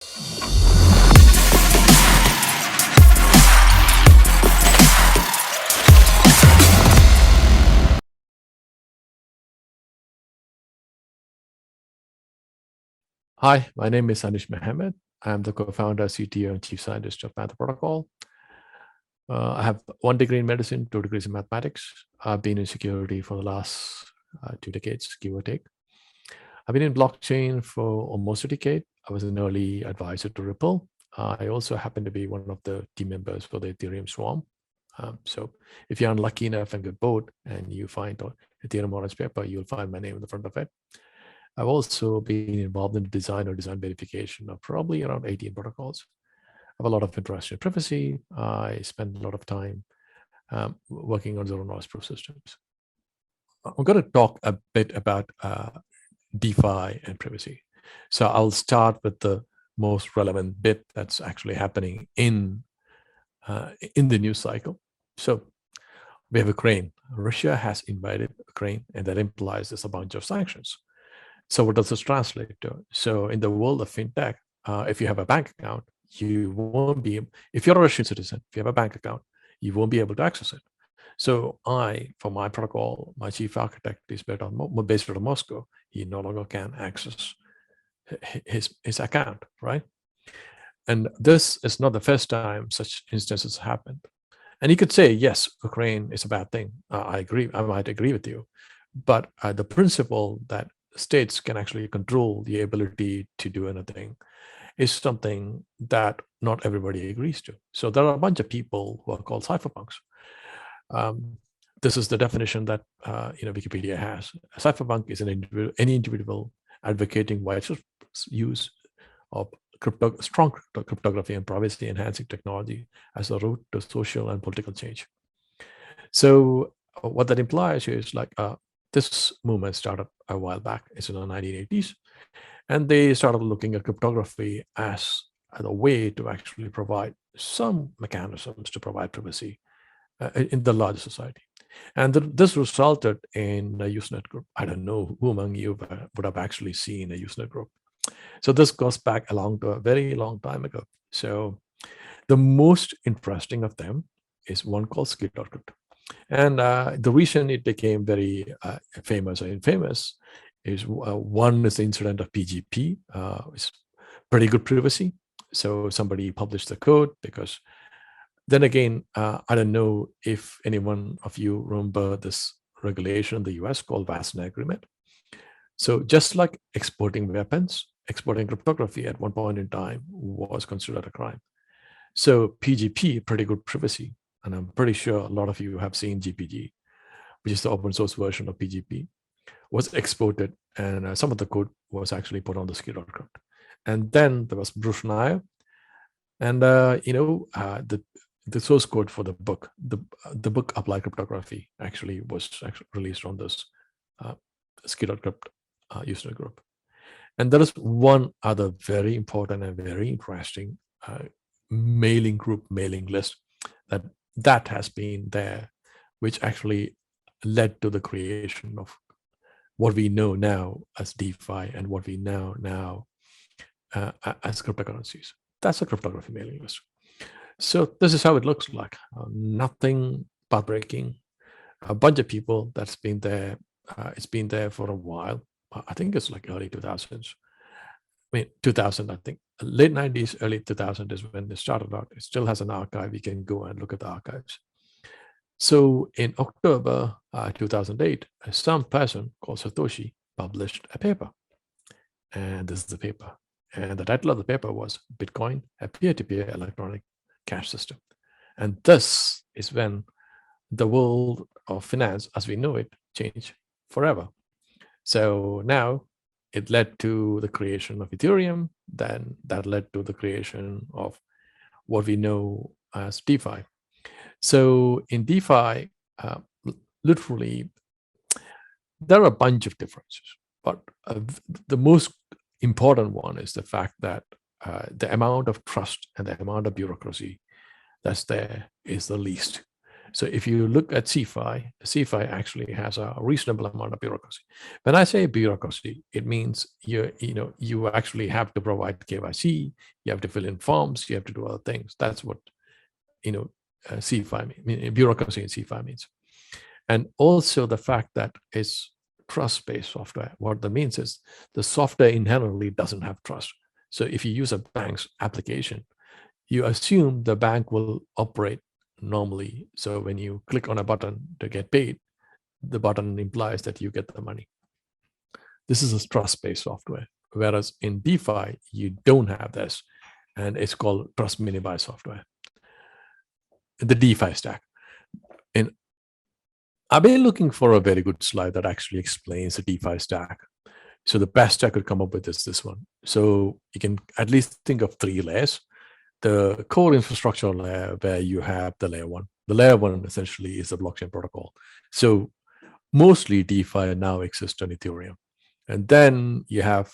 Hi, my name is Anish Mohammed. I'm the co-founder, CTO, and chief scientist of Panther Protocol. I have 1 degree in medicine, 2 degrees in mathematics. I've been in security for the last 2 decades, give or take. I've been in blockchain for almost a decade. I was an early advisor to Ripple. I also happen to be one of the team members for the Ethereum Swarm. So if you're unlucky enough and get bored and you find Ethereum orange paper, you'll find my name in the front of it. I've also been involved in design or design verification of probably around 18 protocols. I have a lot of interest in privacy. I spend a lot of time working on zero knowledge proof systems. I'm going to talk a bit about DeFi and privacy. So I'll start with the most relevant bit that's actually happening in the news cycle. So we have Ukraine. Russia has invaded Ukraine, and that implies there's a bunch of sanctions. So what does this translate to? So in the world of fintech, if you have a bank account, you won't be, if you're a Russian citizen, if you have a bank account, you won't be able to access it. So for my protocol, my chief architect is based out of Moscow. He no longer can access his account, right? And this is not the first time such instances happened. And you could say, yes, Ukraine is a bad thing. I agree. I might agree with you. But the principle that states can actually control the ability to do anything is something that not everybody agrees to. So there are a bunch of people who are called cypherpunks. This is the definition that Wikipedia has. A cypherpunk is any individual advocating widespread use of strong cryptography and privacy enhancing technology as a route to social and political change. So what that implies is like this movement started a while back. It's in the 1980s. And they started looking at cryptography as a way to actually provide some mechanisms to provide privacy in the larger society. And this resulted in a Usenet group. I don't know who among you would have actually seen a Usenet group. So this goes back to a very long time ago. So the most interesting of them is one called Cryptography. And the reason it became very famous or infamous is one is the incident of PGP. It's pretty good privacy. So somebody published the code because then again, I don't know if anyone of you remember this regulation in the US called Wassenaar Agreement. So just like exporting weapons, exporting cryptography at one point in time was considered a crime. So PGP, pretty good privacy. And I'm pretty sure a lot of you have seen GPG, which is the open source version of PGP, was exported, and some of the code was actually put on the Cryptography. And then there was Bruce Schneier, and the source code for the book, the book Applied Cryptography, actually was released on this Cryptography user group. And there is one other very important and very interesting mailing list that has been there, which actually led to the creation of what we know now as DeFi and what we know now as cryptocurrencies. That's a cryptography mailing list. So this is how it looks like. Nothing pathbreaking. A bunch of people that's been there. It's been there for a while. I think it's like early 2000s. I mean, 2000, I think. Late 90s, early 2000 is when they started out. It still has an archive. You can go and look at the archives. So in October 2008, some person called Satoshi published a paper. And this is the paper. And the title of the paper was Bitcoin, a peer-to-peer electronic cash system. And this is when the world of finance as we know it changed forever. So now it led to the creation of Ethereum. Then that led to the creation of what we know as DeFi. So in DeFi, literally, there are a bunch of differences, but the most important one is the fact that the amount of trust and the amount of bureaucracy that's there is the least. So if you look at CeFi actually has a reasonable amount of bureaucracy. When I say bureaucracy, it means you actually have to provide KYC, you have to fill in forms, you have to do other things. That's what CeFi means, bureaucracy in CeFi means. And also the fact that it's trust-based software. What that means is the software inherently doesn't have trust. So if you use a bank's application, you assume the bank will operate normally. So when you click on a button to get paid, the button implies that you get the money. This is a trust-based software. Whereas in DeFi, you don't have this, and it's called trust minimized software. The DeFi stack. And I've been looking for a very good slide that actually explains the DeFi stack. So the best I could come up with is this one. So you can at least think of 3 layers. The core infrastructure layer, where you have the layer 1. The layer 1 essentially is the blockchain protocol. So mostly DeFi now exists on Ethereum. And then you have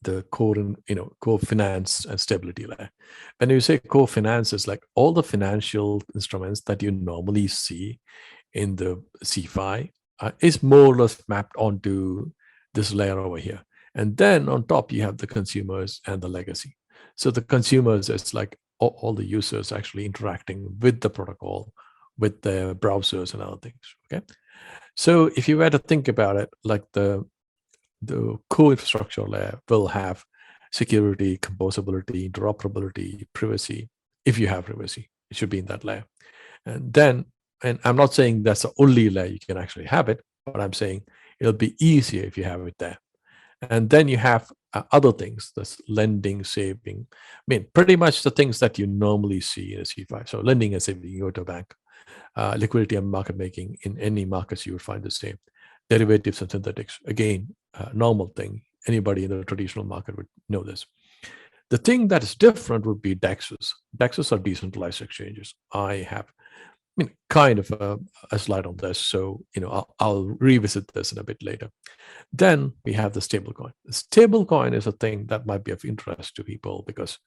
the core finance and stability layer. When you say core finance, is like all the financial instruments that you normally see in the CeFi is more or less mapped onto this layer over here. And then on top, you have the consumers and the legacy. So the consumers is like all the users actually interacting with the protocol, with their browsers and other things. Okay. So if you were to think about it, like the core infrastructure layer will have security, composability, interoperability, privacy. If you have privacy, it should be in that layer. And then, and I'm not saying that's the only layer you can actually have it, but I'm saying it'll be easier if you have it there. And then you have other things, that's lending, saving. I mean, pretty much the things that you normally see in a CeFi. So lending and saving, you go to a bank. Liquidity and market making, in any markets you would find the same. Derivatives and synthetics, again, normal thing. Anybody in the traditional market would know this. The thing that is different would be DEXs. DEXs are decentralized exchanges. I have kind of a slide on this, so I'll revisit this in a bit later. Then we have the stablecoin. The stablecoin is a thing that might be of interest to people because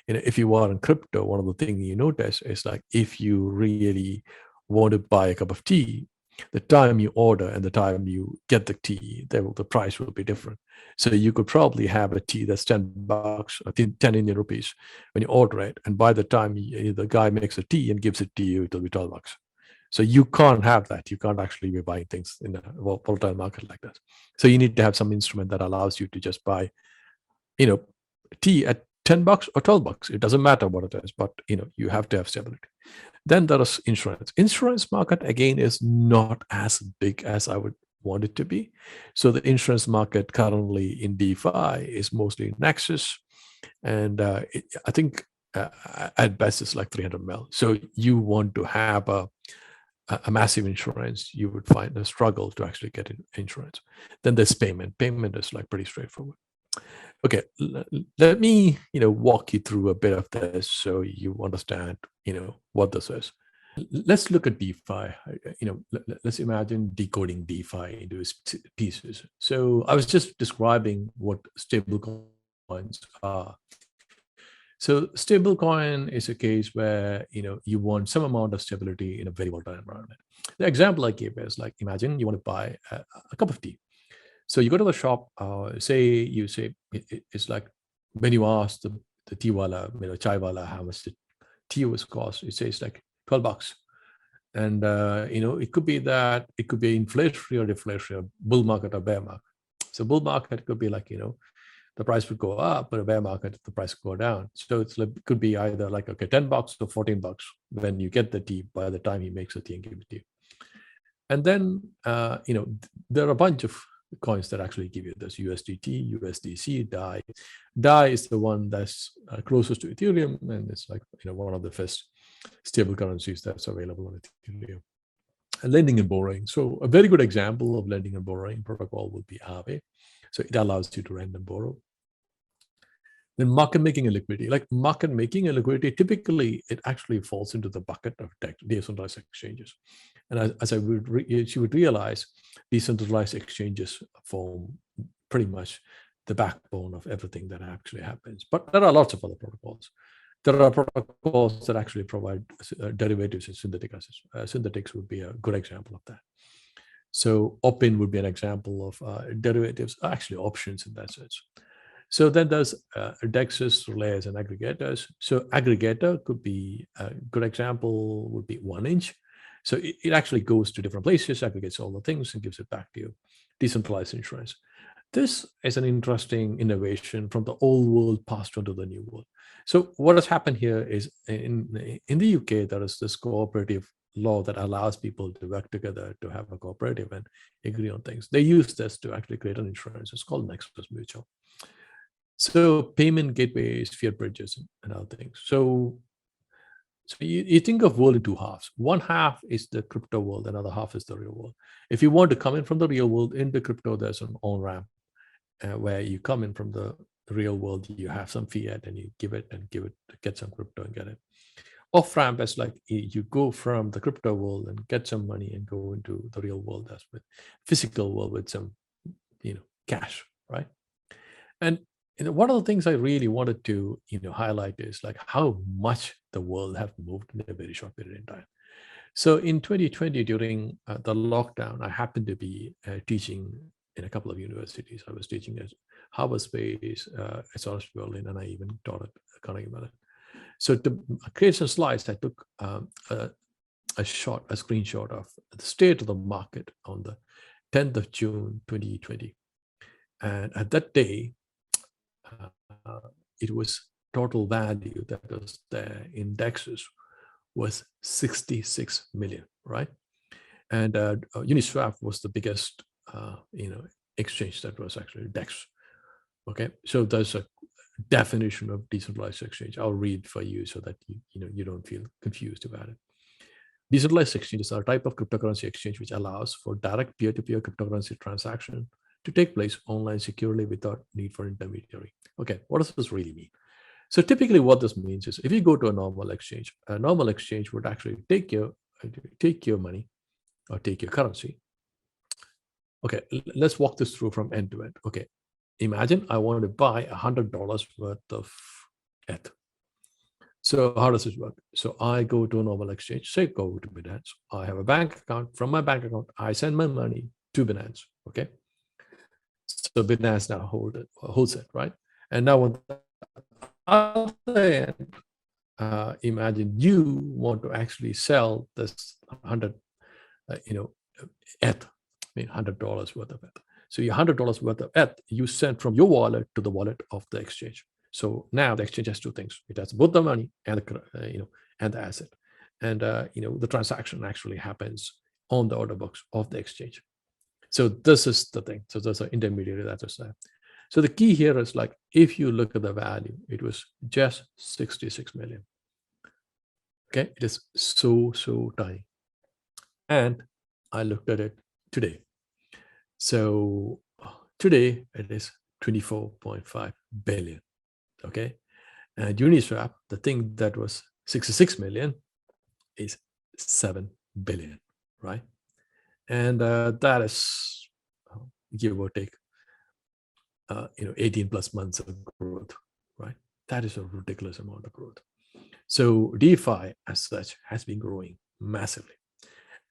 if you are in crypto, one of the things you notice is like if you really want to buy a cup of tea, the time you order and the time you get the tea, the price will be different. So you could probably have a tea that's $10, 10 Indian rupees when you order it, and by the time the guy makes a tea and gives it to you, it'll be $12. So you can't have that. You can't actually be buying things in a volatile market like that. So you need to have some instrument that allows you to just buy, tea at $10 or $12. It doesn't matter what it is, but you have to have stability. Then there is insurance. Insurance market, again, is not as big as I would want it to be. So the insurance market currently in DeFi is mostly Nexus. And I think at best it's like 300 mil. So you want to have a massive insurance, you would find a struggle to actually get insurance. Then there's payment. Payment is like pretty straightforward. Okay, let me walk you through a bit of this so you understand what this is. Let's look at DeFi. Let's imagine decoding DeFi into its pieces. So I was just describing what stablecoins are. So stablecoin is a case where you want some amount of stability in a very volatile environment. The example I gave is like, imagine you want to buy a cup of tea. So you go to the shop, say it's like when you ask the tea wala, chai wala, how much the tea was cost, it says like $12. And it could be inflationary or deflationary, bull market or bear market. So bull market could be like the price would go up, but a bear market the price would go down. So it could be either like $10 or $14 when you get the tea by the time he makes the tea and gives it to you. And then there are a bunch of coins that actually give you this: USDT, USDC, DAI. DAI is the one that's closest to Ethereum, and it's like one of the first stable currencies that's available on Ethereum. And lending and borrowing. So a very good example of lending and borrowing protocol would be Aave. So it allows you to lend and borrow. Then market making and liquidity. Like market making and liquidity, typically it actually falls into the bucket of decentralized exchanges. And as you would realize, decentralized exchanges form pretty much the backbone of everything that actually happens. But there are lots of other protocols. There are protocols that actually provide derivatives in synthetic assets. Synthetics would be a good example of that. So OPIN would be an example of derivatives, actually options in that sense. So then there's DEXs, relays, and aggregators. So aggregator could be a good example, would be 1inch. So it actually goes to different places, aggregates all the things, and gives it back to you. Decentralized insurance. This is an interesting innovation from the old world passed on to the new world. So what has happened here is in the UK, there is this cooperative law that allows people to work together to have a cooperative and agree on things. They use this to actually create an insurance. It's called Nexus Mutual. So payment gateways, fiat bridges, and other things. So you think of world in two halves. One half is the crypto world, another half is the real world. If you want to come in from the real world into crypto, there's an on-ramp where you come in from the real world, you have some fiat and you give it, get some crypto and get it. Off-ramp is like you go from the crypto world and get some money and go into the real world, that's with physical world with some, cash, right? And one of the things I really wanted to, highlight is like how much the world have moved in a very short period in time. So in 2020, during the lockdown, I happened to be teaching in a couple of universities. I was teaching at Harvard Space, at Berlin, and I even taught at Carnegie Mellon. So to create some slides, I took a screenshot of the state of the market on the 10th of June, 2020. And at that day, it was total value that was there in DEXs was 66 million, right? And Uniswap was the biggest, exchange that was actually DEX. Okay, so there's a definition of decentralized exchange. I'll read for you so that you don't feel confused about it. Decentralized exchanges are a type of cryptocurrency exchange which allows for direct peer-to-peer cryptocurrency transaction to take place online securely without need for intermediary. Okay, what does this really mean? So typically what this means is if you go to a normal exchange would actually take your money or take your currency. Okay, let's walk this through from end to end. Okay, imagine I want to buy $100 worth of ETH. So how does this work? So I go to a normal exchange, say go to Binance. I have a bank account. From my bank account, I send my money to Binance. Okay. So Binance now holds it, right? And now on the other end, imagine you want to actually sell this 100, ETH, $100 worth of ETH. So your $100 worth of ETH you send from your wallet to the wallet of the exchange. So now the exchange has two things. It has both the money and the and the asset, and the transaction actually happens on the order books of the exchange. So this is the thing. So there's an intermediary that is there. So the key here is like if you look at the value, it was just 66 million. Okay, it is so tiny. And I looked at it today. So today it is 24.5 billion. Okay, and Uniswap, the thing that was 66 million, is 7 billion, right? And that is give or take 18 plus months of growth, right? That is a ridiculous amount of growth. So DeFi as such has been growing massively.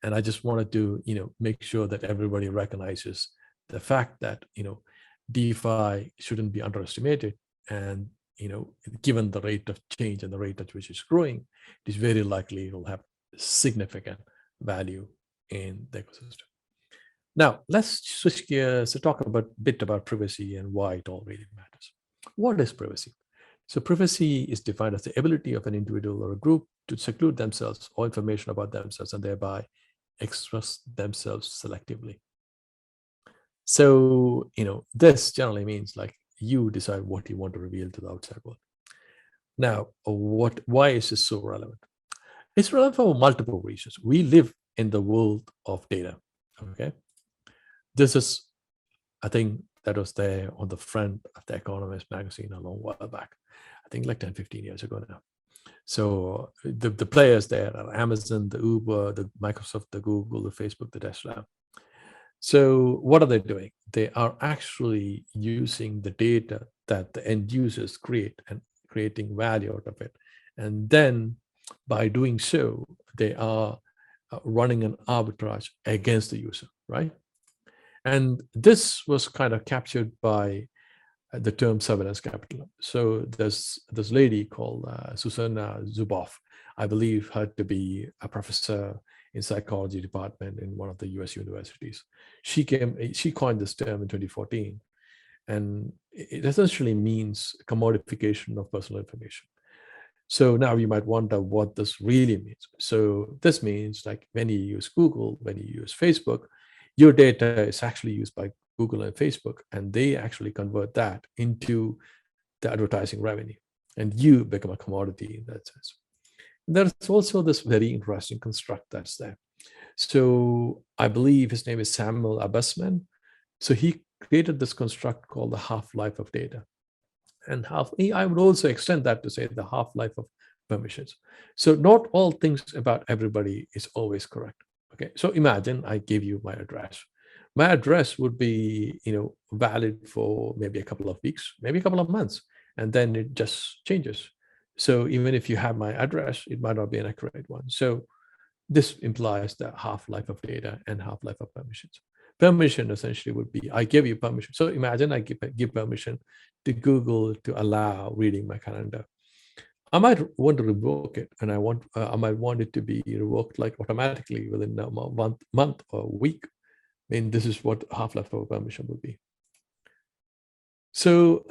And I just wanted to, make sure that everybody recognizes the fact that, DeFi shouldn't be underestimated. And, given the rate of change and the rate at which it's growing, it is very likely it will have significant value in the ecosystem. Now, let's switch gears to talk a bit about privacy and why it all really matters. What is privacy? So privacy is defined as the ability of an individual or a group to seclude themselves or information about themselves and thereby express themselves selectively. So, this generally means like you decide what you want to reveal to the outside world. Now, why is this so relevant? It's relevant for multiple reasons. We live in the world of data, okay? This is a thing that was there on the front of the Economist magazine a long while back. I think like 10, 15 years ago now. So the players there are Amazon, the Uber, the Microsoft, the Google, the Facebook, the Tesla. So what are they doing? They are actually using the data that the end users create and creating value out of it. And then by doing so, they are running an arbitrage against the user, right? And this was kind of captured by the term surveillance capital. So there's this lady called Susanna Zuboff, I believe her to be a professor in psychology department in one of the US universities. She coined this term in 2014, and it essentially means commodification of personal information. So now you might wonder what this really means. So this means like when you use Google, when you use Facebook, your data is actually used by Google and Facebook, and they actually convert that into the advertising revenue, and you become a commodity in that sense. And there's also this very interesting construct that's there. So I believe his name is Samuel Abusman. So he created this construct called the half-life of data. And I would also extend that to say the half-life of permissions. So not all things about everybody is always correct. Okay, so imagine I give you my address. My address would be, valid for maybe a couple of weeks, maybe a couple of months, and then it just changes. So even if you have my address, it might not be an accurate one. So this implies the half-life of data and half-life of permissions. Permission essentially would be, I give you permission. So imagine I give permission to Google to allow reading my calendar. I might want to revoke it, and I might want it to be revoked like automatically within a month or week. I mean, this is what half-life of permission would be. So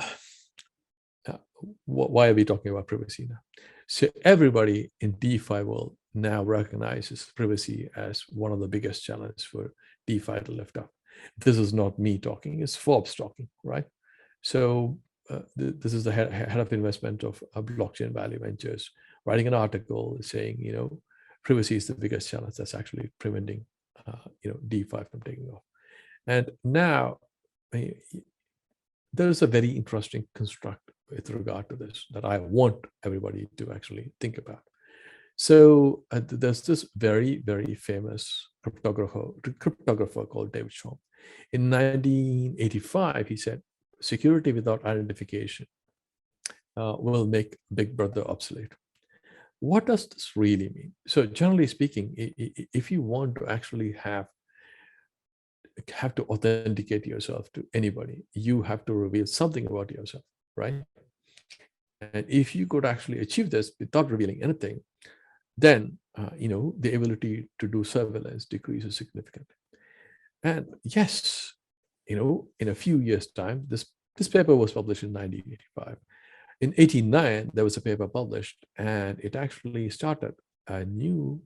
why are we talking about privacy now? So everybody in DeFi world now recognizes privacy as one of the biggest challenges for DeFi to lift up. This is not me talking, it's Forbes talking, right? So this is the head of investment of Blockchain Value Ventures writing an article saying, privacy is the biggest challenge that's actually preventing, DeFi from taking off. And now there's a very interesting construct with regard to this that I want everybody to actually think about. So there's this very, very famous cryptographer called David Shom. In 1985, he said, security without identification will make Big Brother obsolete. What does this really mean? So generally speaking, if you want to actually have to authenticate yourself to anybody, you have to reveal something about yourself, right? And if you could actually achieve this without revealing anything, then the ability to do surveillance decreases significantly. And yes, in a few years' time, this paper was published in 1985. In 1989, there was a paper published, and it actually started a new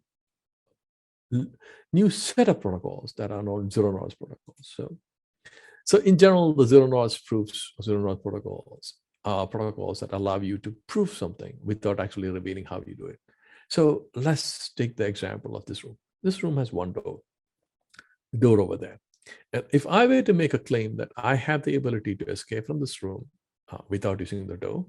set of protocols that are known zero-knowledge protocols. So in general, the zero-knowledge proofs, zero-knowledge protocols are protocols that allow you to prove something without actually revealing how you do it. So let's take the example of this room. This room has one door over there. And if I were to make a claim that I have the ability to escape from this room without using the door,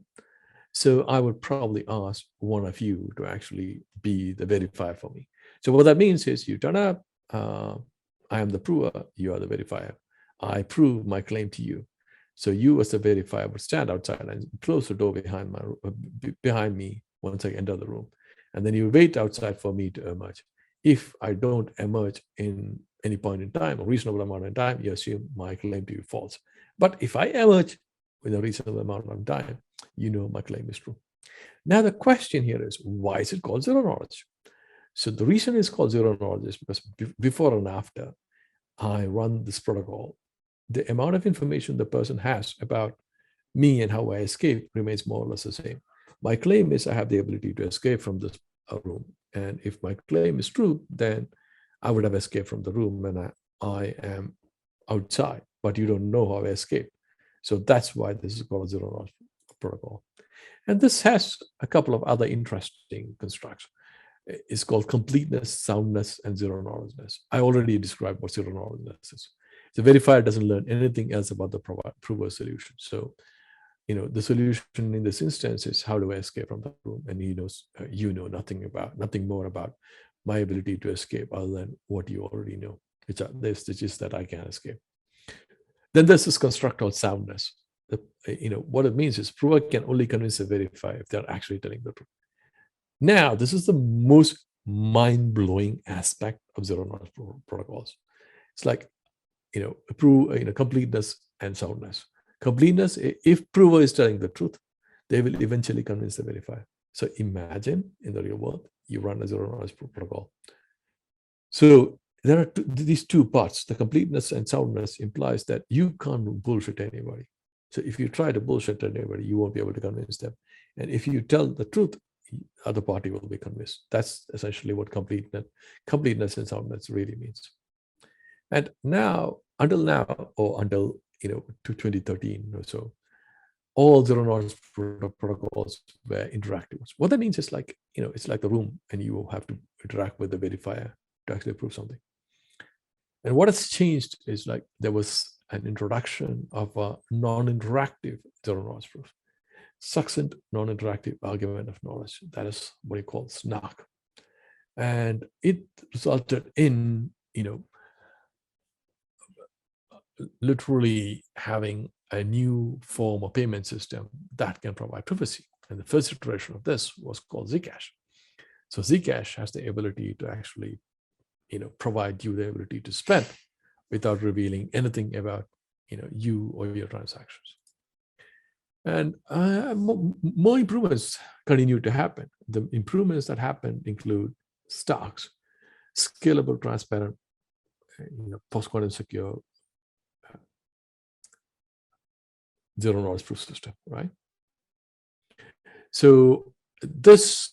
so I would probably ask one of you to actually be the verifier for me. So what that means is you turn up, I am the prover, you are the verifier. I prove my claim to you. So you as the verifier would stand outside and close the door behind me once I enter the room. And then you wait outside for me to emerge. If I don't emerge in any point in time, a reasonable amount of time, you assume my claim to you false. But if I emerge with a reasonable amount of time, my claim is true. Now the question here is, why is it called zero knowledge? So the reason it's called zero knowledge is because before and after I run this protocol, the amount of information the person has about me and how I escape remains more or less the same. My claim is I have the ability to escape from this room. And if my claim is true, then I would have escaped from the room and I am outside, but you don't know how I escaped. So that's why this is called a zero knowledge protocol. And this has a couple of other interesting constructs. It's called completeness, soundness, and zero knowledgeness. I already described what zero knowledgeness is. The verifier doesn't learn anything else about the prover solution. So, the solution in this instance is how do I escape from the room? And he knows, nothing more about my ability to escape other than what you already know, which is that I can't escape. Then there's this construct called soundness. what it means is prover can only convince the verifier if they're actually telling the truth. Now, this is the most mind-blowing aspect of zero-knowledge protocols. It's like, prove completeness and soundness. Completeness, if prover is telling the truth, they will eventually convince the verifier. So imagine in the real world, you run a zero-knowledge protocol. So there are these two parts. The completeness and soundness implies that you can't bullshit anybody. So if you try to bullshit anybody, you won't be able to convince them. And if you tell the truth, other party will be convinced. That's essentially what completeness and soundness really means. And now, until to 2013 or so, all zero-knowledge protocols were interactive. What that means is it's like the room, and you have to interact with the verifier to actually prove something. And what has changed is there was an introduction of a non-interactive zero-knowledge proof, succinct non-interactive argument of knowledge. That is what you call SNARK. And it resulted in, literally having a new form of payment system that can provide privacy. And the first iteration of this was called Zcash. So Zcash has the ability to actually, provide you the ability to spend without revealing anything about, you or your transactions. And more improvements continue to happen. The improvements that happen include stocks, scalable, transparent, post-quantum secure, zero-knowledge proof system, right? So this,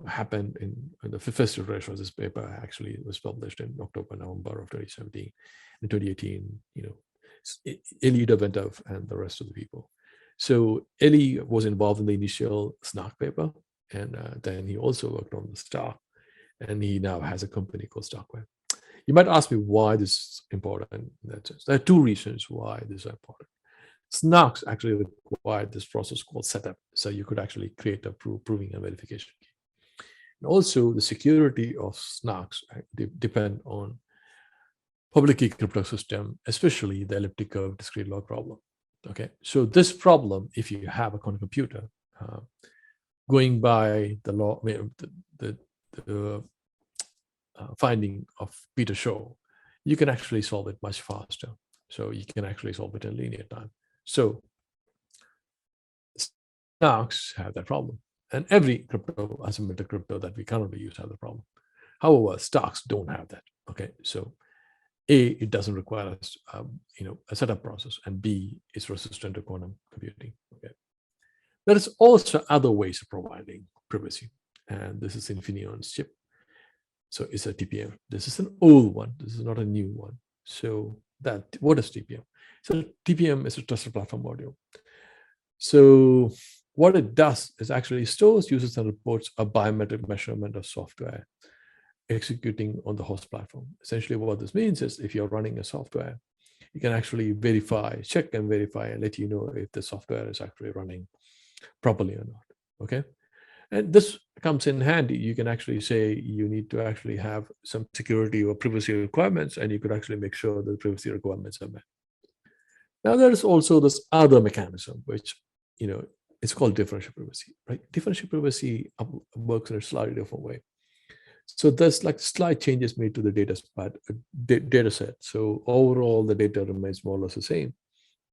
happened in the first iteration of this paper. Actually, it was published in October, November of 2017. In 2018, Eli Daventov and the rest of the people. So Eli was involved in the initial SNARK paper, and then he also worked on the STAR, and he now has a company called StarkWeb. You might ask me why this is important in that sense. There are two reasons why this is important. SNARKs actually required this process called setup, so you could actually create a proving and verification key. And also, the security of SNARKs depend on public key crypto system, especially the elliptic curve discrete log problem. Okay, so this problem, if you have a quantum computer, going by the law, the finding of Peter Shaw, you can actually solve it much faster. So you can actually solve it in linear time. So SNARKs have that problem, and every crypto, asymmetric crypto that we currently use, have the problem. However, STARKs don't have that. Okay, so A, it doesn't require a setup process, and B, it's resistant to quantum computing. Okay, there is also other ways of providing privacy, and this is Infineon's chip. So it's a TPM. This is an old one. This is not a new one. So what is TPM? So TPM is a trusted platform module. So what it does is actually stores, uses, and reports a biometric measurement of software executing on the host platform. Essentially, what this means is if you're running a software, you can actually check and verify, and let you know if the software is actually running properly or not. Okay. And this comes in handy. You can actually say you need to actually have some security or privacy requirements, and you could actually make sure the privacy requirements are met. Now, there is also this other mechanism, which, it's called differential privacy, right? Differential privacy works in a slightly different way. So there's slight changes made to the data set. So overall, the data remains more or less the same,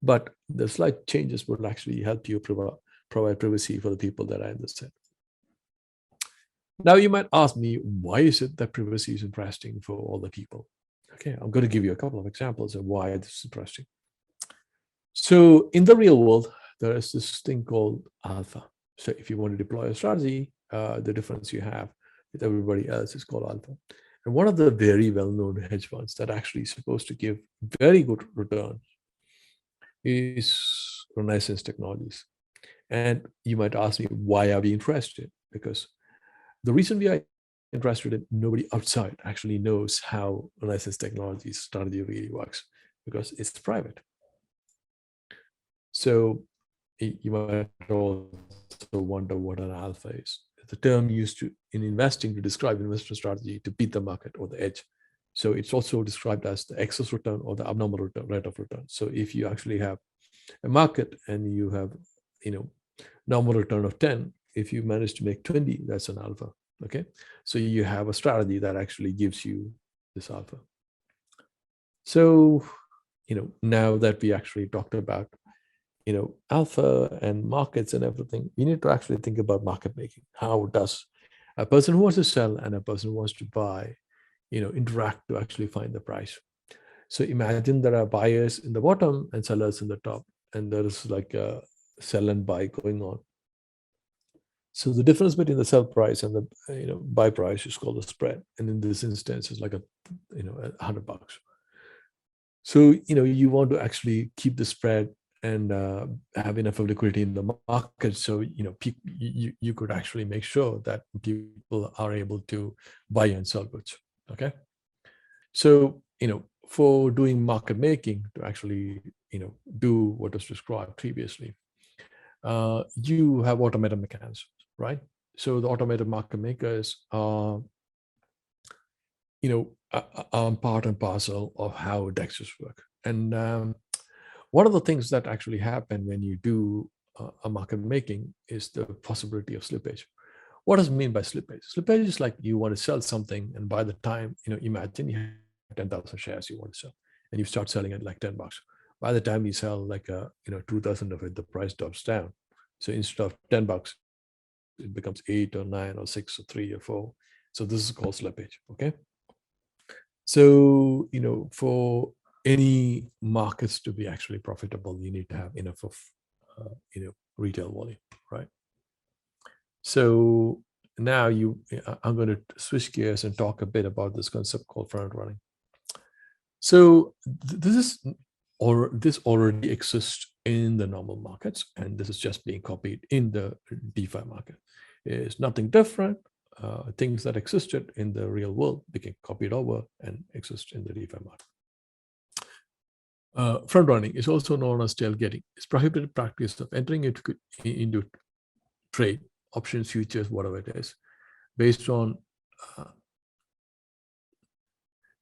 but the slight changes will actually help you provide privacy for the people that are in the set. Now, you might ask me, why is it that privacy is interesting for all the people? Okay, I'm going to give you a couple of examples of why this is interesting. So in the real world, there is this thing called alpha. So if you want to deploy a strategy, the difference you have with everybody else is called alpha. And one of the very well-known hedge funds that actually is supposed to give very good return is Renaissance Technologies. And you might ask me, why are we interested? Because the reason we are interested in, nobody outside actually knows how Renaissance Technologies strategy really works, because it's private. So you might also wonder what an alpha is. It's a term used in investing to describe investor strategy to beat the market or the edge. So it's also described as the excess return or the abnormal rate of return. So if you actually have a market and you have, normal return of 10, if you manage to make 20, that's an alpha. Okay. So you have a strategy that actually gives you this alpha. So, now that we actually talked about, alpha and markets and everything, we need to actually think about market making. How does a person who wants to sell and a person who wants to buy, interact to actually find the price? So imagine there are buyers in the bottom and sellers in the top, and there is like a sell and buy going on. So the difference between the sell price and the buy price is called the spread, and in this instance, it's like $100. So you want to actually keep the spread and have enough of liquidity in the market, so you could actually make sure that people are able to buy and sell goods. Okay, so for doing market making to actually do what was described previously, you have automated mechanisms, right? So the automated market makers are part and parcel of how DEXs work. And one of the things that actually happen when you do a market making is the possibility of slippage. What does it mean by slippage? Slippage is like you want to sell something, and by the time, imagine you have 10,000 shares you want to sell, and you start selling at like $10. By the time you sell like 2,000 of it, the price drops down. So instead of $10, it becomes 8 or 9 or 6 or 3 or 4. So this is called slippage. Okay. So, for any markets to be actually profitable, you need to have enough of, retail volume, right? So now I'm going to switch gears and talk a bit about this concept called front running. So this already exists in the normal markets, and this is just being copied in the DeFi market. It's nothing different. Things that existed in the real world became copied over and exist in the DeFi market. Front running is also known as tailgating. It's prohibited practice of entering into trade, options, futures, whatever it is, based on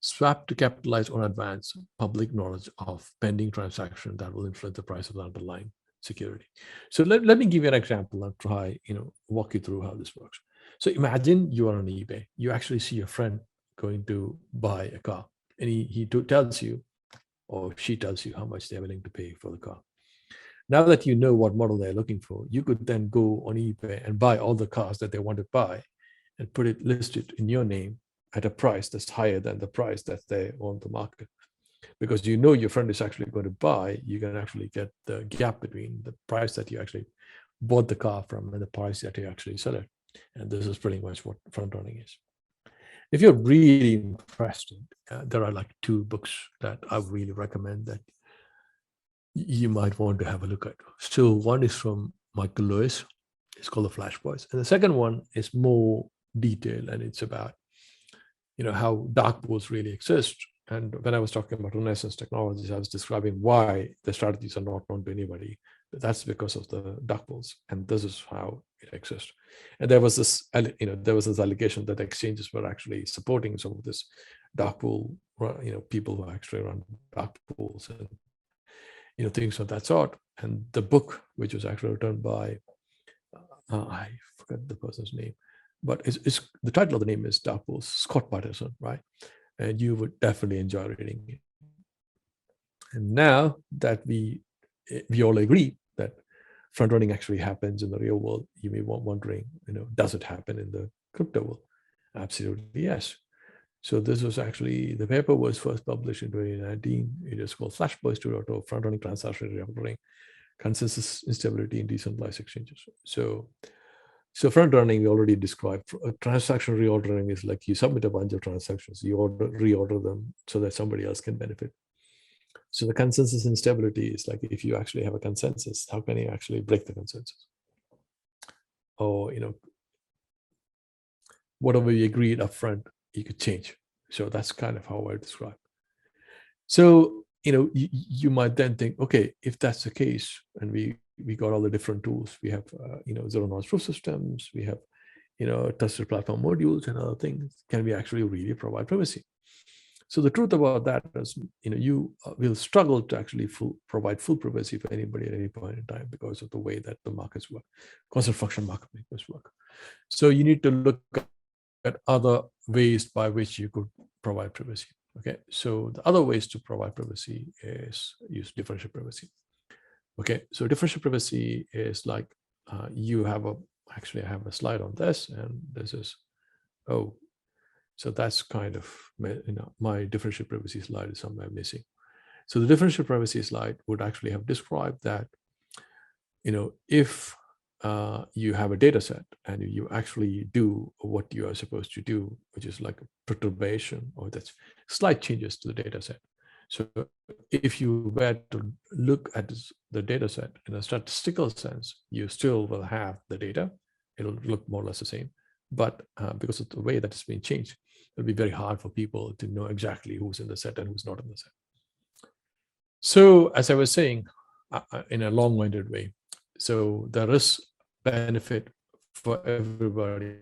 swap to capitalize on advance public knowledge of pending transaction that will influence the price of the underlying security. So let me give you an example and try, walk you through how this works. So imagine you are on eBay. You actually see a friend going to buy a car, and he tells you, or she tells you how much they're willing to pay for the car. Now that you know what model they're looking for, you could then go on eBay and buy all the cars that they want to buy and put it listed in your name at a price that's higher than the price that they on the market. Because your friend is actually going to buy, you can actually get the gap between the price that you actually bought the car from and the price that you actually sell it. And this is pretty much what front running is. If you're really interested, there are like 2 books that I really recommend that you might want to have a look at. So one is from Michael Lewis. It's called The Flash Boys. And the second one is more detailed, and it's about, how dark pools really exist. And when I was talking about Renaissance technologies, I was describing why the strategies are not known to anybody. But that's because of the dark pools, and this is how it exists. And there was this allegation that exchanges were actually supporting some of this dark pool, people who actually run dark pools and things of that sort. And the book, which was actually written by I forgot the person's name, but it's the title of the name is Dark Pools, Scott Patterson, right? And you would definitely enjoy reading it. And now that we all agree that front running actually happens in the real world, you may be wondering, does it happen in the crypto world? Absolutely, yes. So this was actually, the paper was first published in 2019. It is called Flash Boys 2.0, Front Running Transaction Reordering, Consensus Instability in Decentralized Exchanges. So front running, we already described. Transaction reordering is like you submit a bunch of transactions, you reorder them so that somebody else can benefit. So the consensus instability is like, if you actually have a consensus, how can you actually break the consensus? Or, whatever we agreed up front, you could change. So that's kind of how I describe. So, you might then think, okay, if that's the case, and we got all the different tools, we have, zero knowledge proof systems, we have, trusted platform modules and other things, can we actually really provide privacy? So the truth about that is, you will struggle to actually provide full privacy for anybody at any point in time because of the way that the markets work, constant function market makers work. So you need to look at other ways by which you could provide privacy. Okay, so the other ways to provide privacy is use differential privacy. Okay, so differential privacy is like you have actually I have a slide on this, and this is, so that's kind of, my differential privacy slide is somewhere missing. So the differential privacy slide would actually have described that, if you have a data set and you actually do what you are supposed to do, which is like a perturbation, or that's slight changes to the data set. So if you were to look at the data set in a statistical sense, you still will have the data. It'll look more or less the same. But because of the way that it's been changed, it'll be very hard for people to know exactly who's in the set and who's not in the set. So as I was saying, in a long-winded way, so there is benefit for everybody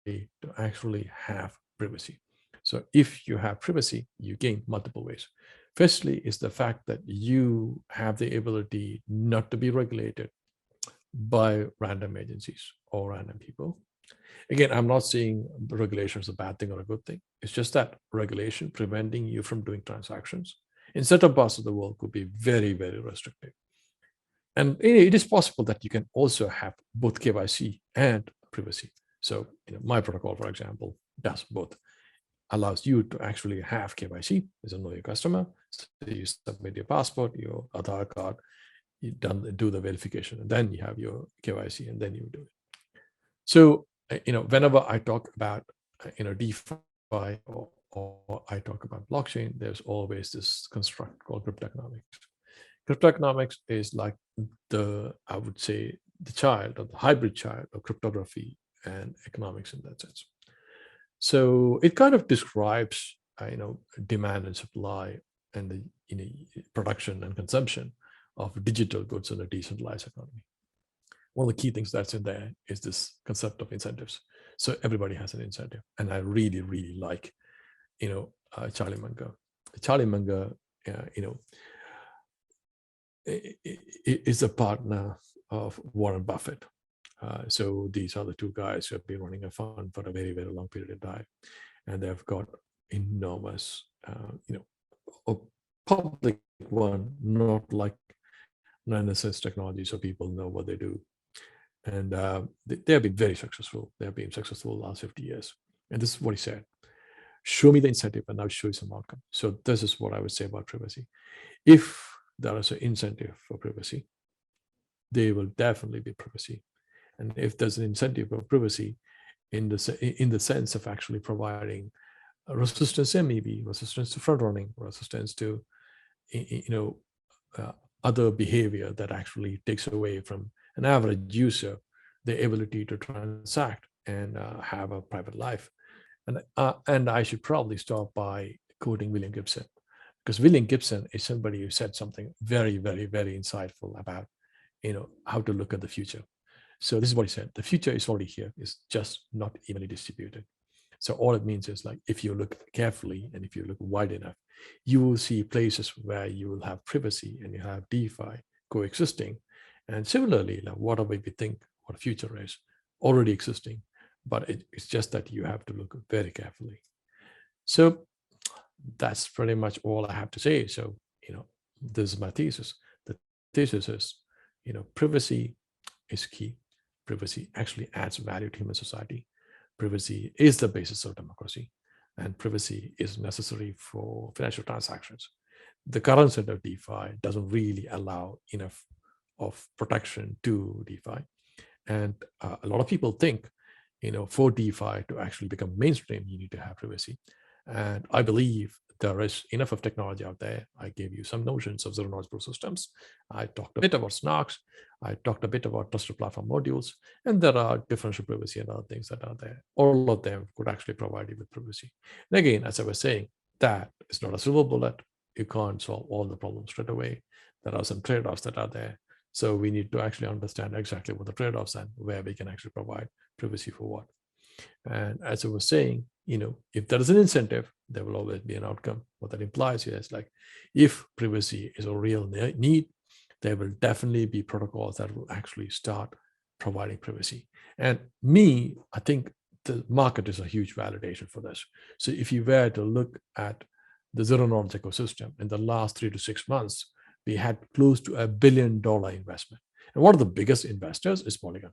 to actually have privacy. So if you have privacy, you gain multiple ways. Firstly is the fact that you have the ability not to be regulated by random agencies or random people. Again, I'm not saying the regulation is a bad thing or a good thing. It's just that regulation preventing you from doing transactions in certain parts of the world could be very, very restrictive. And it is possible that you can also have both KYC and privacy. So my protocol, for example, does both. Allows you to actually have KYC, as a know your customer. So you submit your passport, your Aadhaar card, you do the verification, and then you have your KYC, and then you do it. So whenever I talk about DeFi or I talk about blockchain, there's always this construct called cryptoeconomics. Cryptoeconomics is like I would say, the child or the hybrid child of cryptography and economics in that sense. So it kind of describes, demand and supply and the production and consumption of digital goods in a decentralized economy. One of the key things that's in there is this concept of incentives. So everybody has an incentive, and I really, really like, Charlie Munger. Charlie Munger, is a partner of Warren Buffett. So these are the two guys who have been running a fund for a very, very long period of time, and they've got enormous, a public one, not like Renaissance technology, so people know what they do. And they have been very successful. They have been successful the last 50 years. And this is what he said: show me the incentive and I'll show you some outcome. So this is what I would say about privacy. If there is an incentive for privacy, there will definitely be privacy. And if there's an incentive for privacy in the sense of actually providing resistance, maybe resistance to front running, resistance to other behavior that actually takes away from an average user the ability to transact and have a private life. And I should probably start by quoting William Gibson, because William Gibson is somebody who said something very, very, very insightful about how to look at the future. So this is what he said: the future is already here, it's just not evenly distributed. So all it means is, like, if you look carefully and if you look wide enough, you will see places where you will have privacy and you have DeFi coexisting. And similarly, like, whatever we think what the future is, already existing, but it's just that you have to look very carefully. So that's pretty much all I have to say. So, this is my thesis. The thesis is, privacy is key. Privacy actually adds value to human society. Privacy is the basis of democracy, and privacy is necessary for financial transactions. The current set of DeFi doesn't really allow enough of protection to DeFi. And a lot of people think, for DeFi to actually become mainstream, you need to have privacy. And I believe there is enough of technology out there. I gave you some notions of zero-knowledge proof systems. I talked a bit about snarks. I talked a bit about trusted platform modules. And there are differential privacy and other things that are there. All of them could actually provide you with privacy. And again, as I was saying, that is not a silver bullet. You can't solve all the problems straight away. There are some trade-offs that are there. So we need to actually understand exactly what the trade-offs and where we can actually provide privacy for what. And as I was saying, if there is an incentive, there will always be an outcome. What that implies here is like, if privacy is a real need, there will definitely be protocols that will actually start providing privacy. And I think the market is a huge validation for this. So if you were to look at the zero knowledge ecosystem in the last 3 to 6 months, we had close to $1 billion investment. And one of the biggest investors is Polygon.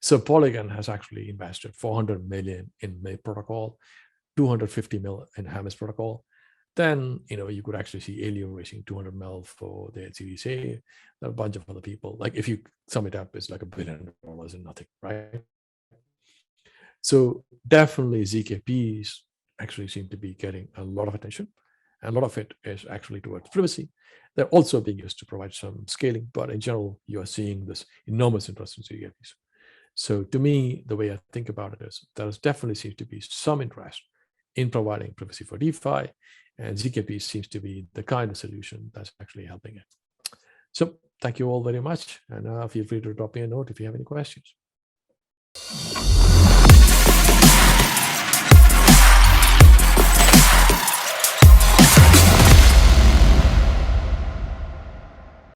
So Polygon has actually invested $400 million in May protocol, $250 million in Hermes protocol. Then you could actually see Alio raising $200 million for their Series A. A bunch of other people. Like if you sum it up, it's like $1 billion and nothing, right? So definitely ZKPs actually seem to be getting a lot of attention, and a lot of it is actually towards privacy. They're also being used to provide some scaling, but in general, you are seeing this enormous interest in ZKPs. So to me, the way I think about it is there definitely seems to be some interest in providing privacy for DeFi, and ZKP seems to be the kind of solution that's actually helping it. So thank you all very much, and feel free to drop me a note if you have any questions.